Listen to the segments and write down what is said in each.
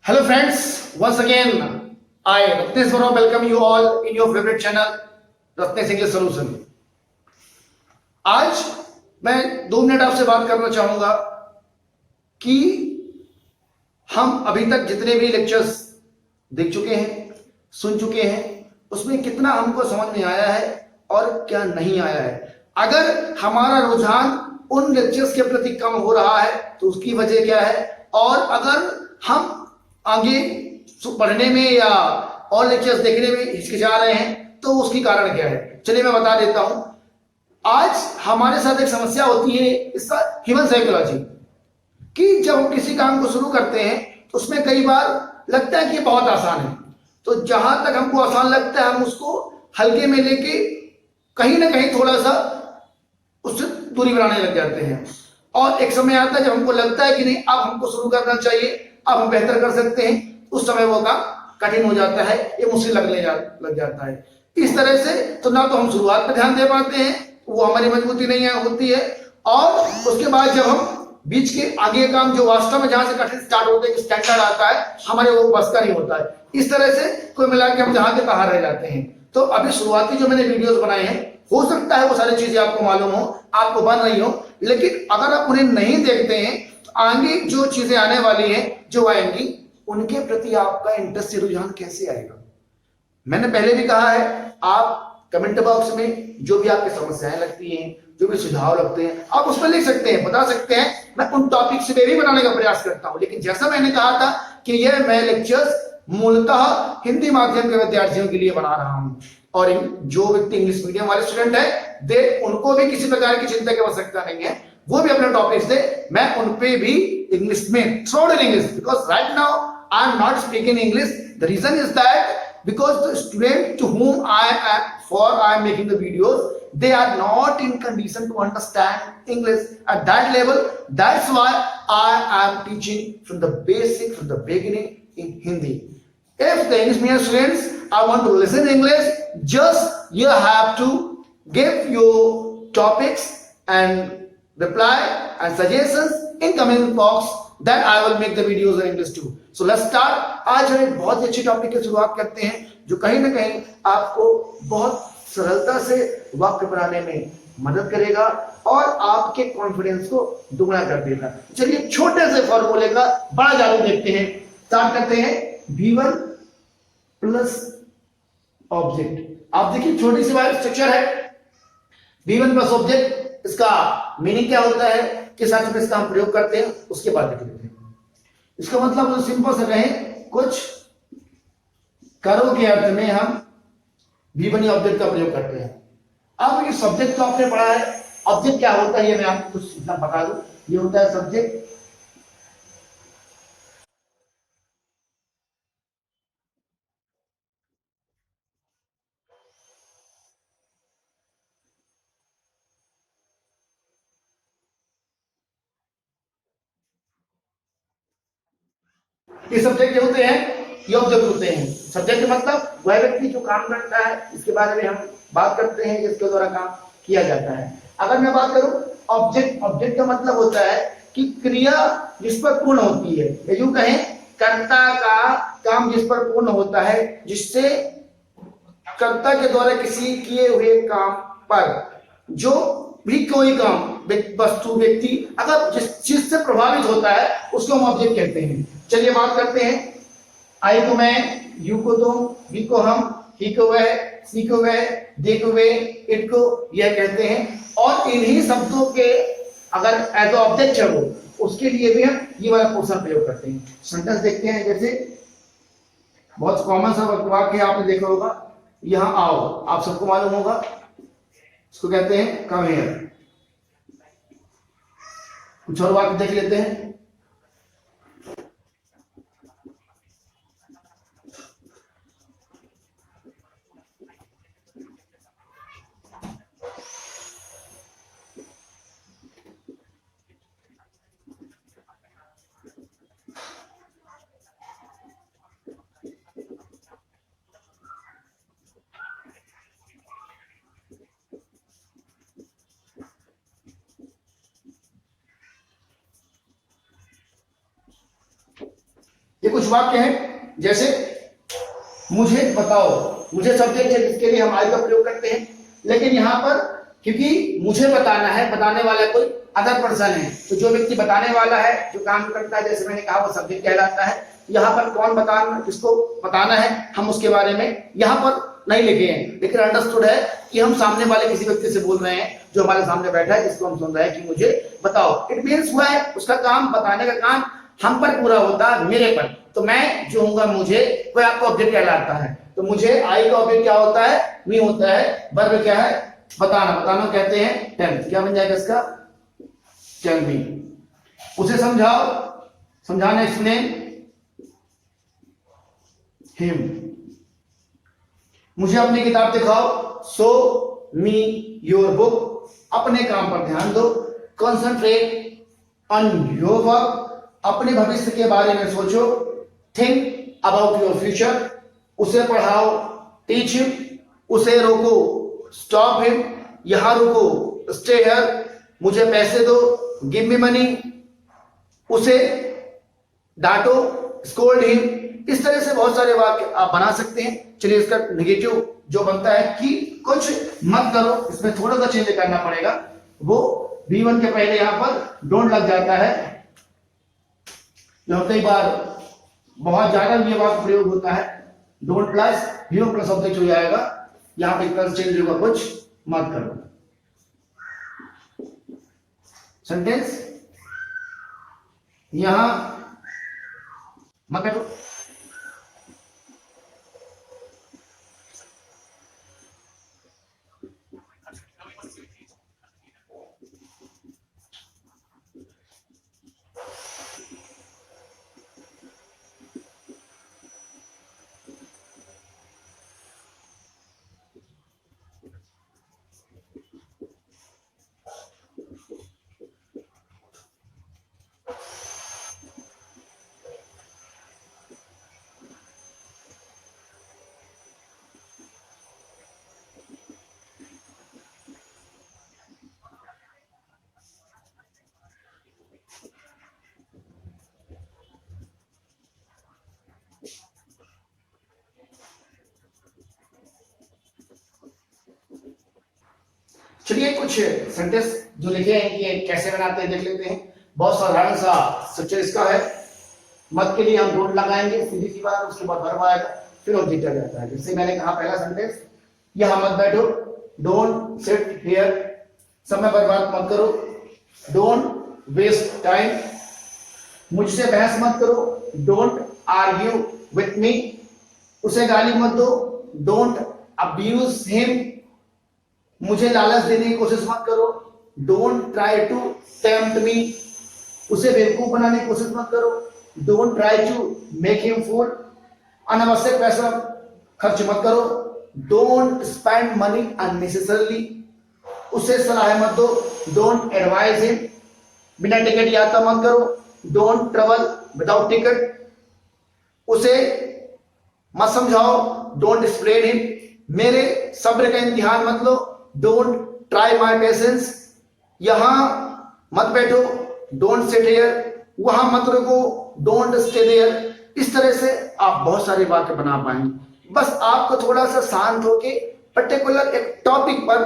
Hello friends, once again I Ratneswara welcome you all in your favorite channel Ratnesh English Solution। आज मैं 2 minute आपसे बात करना चाहूंगा कि हम अभी तक जितने भी लेक्चर्स देख चुके हैं, सुन चुके हैं, उसमें कितना हमको समझ में आया है और क्या नहीं आया है। अगर हमारा रुझान उन लेक्चर्स के प्रति कम हो रहा है तो उसकी वजह क्या है, और अगर हम आगे पढ़ने में या और लेक्चर्स देखने में हिचकिचा रहे हैं तो उसकी कारण क्या है। चलिए मैं बता देता हूं। आज हमारे साथ एक समस्या होती है इसका ह्यूमन साइकोलॉजी कि जब हम किसी काम को शुरू करते हैं तो उसमें कई बार लगता है कि ये बहुत आसान है, तो जहां तक हमको आसान लगता है हम उसको हल्के में लेके कहीं ना कहीं थोड़ा सा उससे दूरी बनाने लग जाते हैं, और एक समय आता है जब हमको लगता है कि नहीं अब हमको शुरू करना चाहिए, अब हम बेहतर कर सकते हैं, उस समय वो काम कठिन हो जाता है, ये मुश्किल लग जाता है। इस तरह से तो ना तो हम शुरुआत पर ध्यान दे पाते हैं, वो हमारी मजबूती नहीं होती है, और उसके बाद जब हम बीच के आगे काम जो वास्तव में जहां से कठिन स्टार्ट होते हैं, स्टैंडर्ड आता है, हमारे वो बस का नहीं होता है। इस तरह से कोई मिला के हम जहां के बाहर रह जाते हैं। तो अभी शुरुआती जो मैंने वीडियोस बनाए हैं, हो सकता है वो सारी चीजें आपको मालूम हो, आपको बन रही हो, लेकिन अगर आप उन्हें नहीं देखते हैं तो आगे जो चीजें आने वाली हैं, जो आएंगी, उनके प्रति आपका इंटरेस्ट, रुझान कैसे आएगा। मैंने पहले भी कहा है, आप कमेंट बॉक्स में जो भी आपकी समस्याएं लगती हैं, जो भी सुझाव लगते हैं, आप उस पर लिख सकते हैं, बता सकते हैं। मैं उन टॉपिक से भी बनाने का प्रयास करता हूं, लेकिन जैसा मैंने कहा था कि यह मैं लेक्चर्स मूलतः हिंदी माध्यम के विद्यार्थियों के लिए बना रहा हूं, और जो व्यक्ति इंग्लिश मीडियम वाले स्टूडेंट है उनको भी किसी प्रकार की चिंता की आवश्यकता नहीं है, वो भी अपने टॉपिक्स दे, मैं उन पे भी इंग्लिश में throughout in English, because right now I am not speaking English. The reason is that because the student to whom I am making the videos, they are not in condition to understand English at that level. That's why I am teaching from the basic, from the beginning in Hindi. If the English medium students I want to listen English, just you have to give your topics and reply and suggestions in comment box, that I will make the videos in English too. So let's start. आज हम एक बहुत ही अच्छी topic की शुरुआत करते हैं जो कहीं ना कहीं आपको बहुत सरलता से वाक्य बनाने में मदद करेगा और आपके कॉन्फिडेंस को दुगना कर देगा। चलिए छोटे से फॉर्मूले का बड़ा जादू देखते हैं। स्टार्ट करते हैं। V1 plus object. आप देखिए छोटी सी वायर स्ट्रक्चर है, V1 प्लस ऑब्जेक्ट, इसका मीनिंग क्या होता है, किस अर्थ में इसका हम प्रयोग करते हैं, उसके बाद देख लेते हैं। इसका मतलब सिंपल से कहें, कुछ करो के अर्थ में हम V1 ऑब्जेक्ट का प्रयोग करते हैं। अब ये सब्जेक्ट तो आपने पढ़ा है, ऑब्जेक्ट क्या होता है ये मैं आपको कुछ इतना बता दूं। ये होता है सब्जेक्ट, ये सब्जेक्ट होते हैं, ये ऑब्जेक्ट होते हैं। सब्जेक्ट मतलब वह व्यक्ति जो काम करता है, इसके बारे में हम बात करते हैं, इसके द्वारा काम किया जाता है। अगर मैं बात करूं ऑब्जेक्ट, ऑब्जेक्ट का मतलब होता है कि क्रिया जिस पर पूर्ण होती है, या यूं कहें कर्ता का काम जिस पर पूर्ण होता है, जिससे कर्ता के द्वारा किसी किए हुए काम पर जो भी कोई काम वस्तु व्यक्ति अगर जिस चीज से प्रभावित होता है उसको हम ऑब्जेक्ट कहते हैं। चलिए बात करते हैं। आई को मैं, यू को तुम, वी को हम, ही को वह, सी को वह, दे को वे, इट को यह कहते हैं, और इन्हीं शब्दों के अगर एज ऑब्जेक्ट है वो, उसके लिए भी हम ये वाला पोर्शन प्रयोग करते हैं। सेंटेंस देखते हैं, जैसे बहुत कॉमन सा वाक्य आपने देखा होगा, यहां आओ, आप सबको मालूम होगा, इसको कहते हैं कम हियर। कुछ और वाक्य देख लेते हैं। ये कुछ वाक्य हैं, जैसे मुझे बताओ, मुझे सब्जेक्ट है जिसके लिए हम आई का प्रयोग करते हैं, लेकिन यहाँ पर क्योंकि मुझे बताना है, बताने वाला कोई अदर पर्सन है, तो जो व्यक्ति बताने वाला है, जो काम करता है, जैसे मैंने कहा वो सब्जेक्ट कहलाता है। यहाँ पर कौन बताना, किसको बताना है, हम उसके बारे में यहाँ पर नहीं लिखे हैं, लेकिन अंडरस्टूड है कि हम सामने वाले किसी व्यक्ति से बोल रहे हैं जो हमारे सामने बैठा है, जिसको हम सुन रहे हैं कि मुझे बताओ। इट मीन्स हुआ है उसका काम, बताने का काम हम पर पूरा होता है, मेरे पर। तो मैं जो हूँ मुझे, वह आपका ऑब्जेक्ट कहलाता है। तो मुझे आई का ऑब्जेक्ट क्या होता है, मी होता है। वर्ब क्या है, बताना, बताना कहते हैं टेल। क्या बन जाएगा इसका, टेल मी। उसे समझाओ, समझाना, एक्सप्लेन हिम। मुझे अपनी किताब दिखाओ, शो मी योर बुक। अपने काम पर ध्यान दो, कंसंट्रेट ऑन योर वर्क। अपने भविष्य के बारे में सोचो, थिंक अबाउट योर फ्यूचर। उसे पढ़ाओ, टीच हिम। उसे रोको, स्टॉप हिम। यहां रुको, स्टे हियर। मुझे पैसे दो, गिव मी मनी। उसे डांटो, स्कोल्ड हिम। इस तरह से बहुत सारे वाक्य आप बना सकते हैं। चलिए इसका नेगेटिव जो बनता है कि कुछ मत करो, इसमें थोड़ा सा चेंज करना पड़ेगा। वो V1 के पहले यहां पर डोंट लग जाता है, जो कई बार बहुत ज्यादा ये वाक्य प्रयोग होता है। Don't plus V1 plus object हो जाएगा, यहां पर प्लस चेंज होगा, कुछ मत करो। सेंटेंस यहां मत बैठो। चलिए कुछ सेंटेंस जो लिखे हैं कि कैसे बनाते हैं देख लेते हैं। बहुत साधारण सा स्ट्रक्चर इसका है। मत के लिए हम डोंट लगाएंगे, सीधी सी बात। उसके बाद वर्ब आएगा, फिर ऑब्जेक्ट आ जाता है। जैसे मैंने कहा पहला सेंटेंस, यहां मत बैठो, डोंट सिट हियर। समय बर्बाद मत करो, डोंट वेस्ट टाइम। मुझसे बहस मत करो, डोंट आर्ग्यू विथ मी। उसे गाली मत दो, डोंट अब्यूज हिम। मुझे लालच देने की कोशिश मत करो, don't try to tempt me. उसे बेवकूफ बनाने की कोशिश मत करो, don't try to make him fool. अनावश्यक पैसा खर्च मत करो, डोंट स्पेंड मनी अननेसेसरली। उसे सलाह मत दो, डोंट एडवाइज हिम। बिना टिकट यात्रा मत करो, डोंट ट्रेवल विदाउट टिकट। उसे मत समझाओ, डोंट एक्सप्लेन हिम। मेरे सब्र का इम्तिहान मत लो, डोंट ट्राई माई पेशेंस। यहां मत बैठो, डोंट सिट हियर। वहां मत रुको, डोंट स्टे देयर। इस तरह से आप बहुत सारे वाक्य बना पाएंगे। बस आपको थोड़ा सा शांत होके पर्टिकुलर एक टॉपिक पर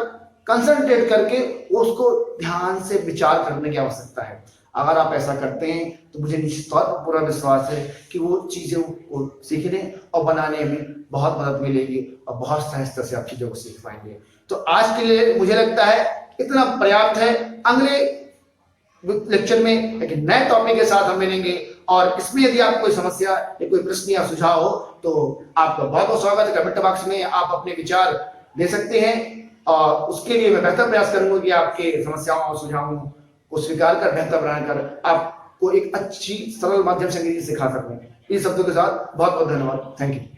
कंसंट्रेट करके उसको ध्यान से विचार करने की आवश्यकता है। अगर आप ऐसा करते हैं तो मुझे निश्चित तौर पर पूरा विश्वास है कि वो चीजें को सीखने और बनाने में बहुत मदद मिलेगी और बहुत सहजता से आप चीजों को सीख पाएंगे। तो आज के लिए मुझे लगता है इतना पर्याप्त है। अगले लेक्चर में एक नए टॉपिक के साथ हम मिलेंगे, और इसमें यदि आपको कोई समस्या या कोई प्रश्न या सुझाव हो तो आपका बहुत बहुत स्वागत है। कमेंट बॉक्स में आप अपने विचार दे सकते हैं, और उसके लिए मैं बेहतर प्रयास करूंगा कि आपके समस्याओं और सुझावों को स्वीकार कर बेहतर बनाकर आपको एक अच्छी सरल माध्यम से अंग्रेजी सिखा सकूं। इन शब्दों के साथ बहुत बहुत धन्यवाद। Thank you.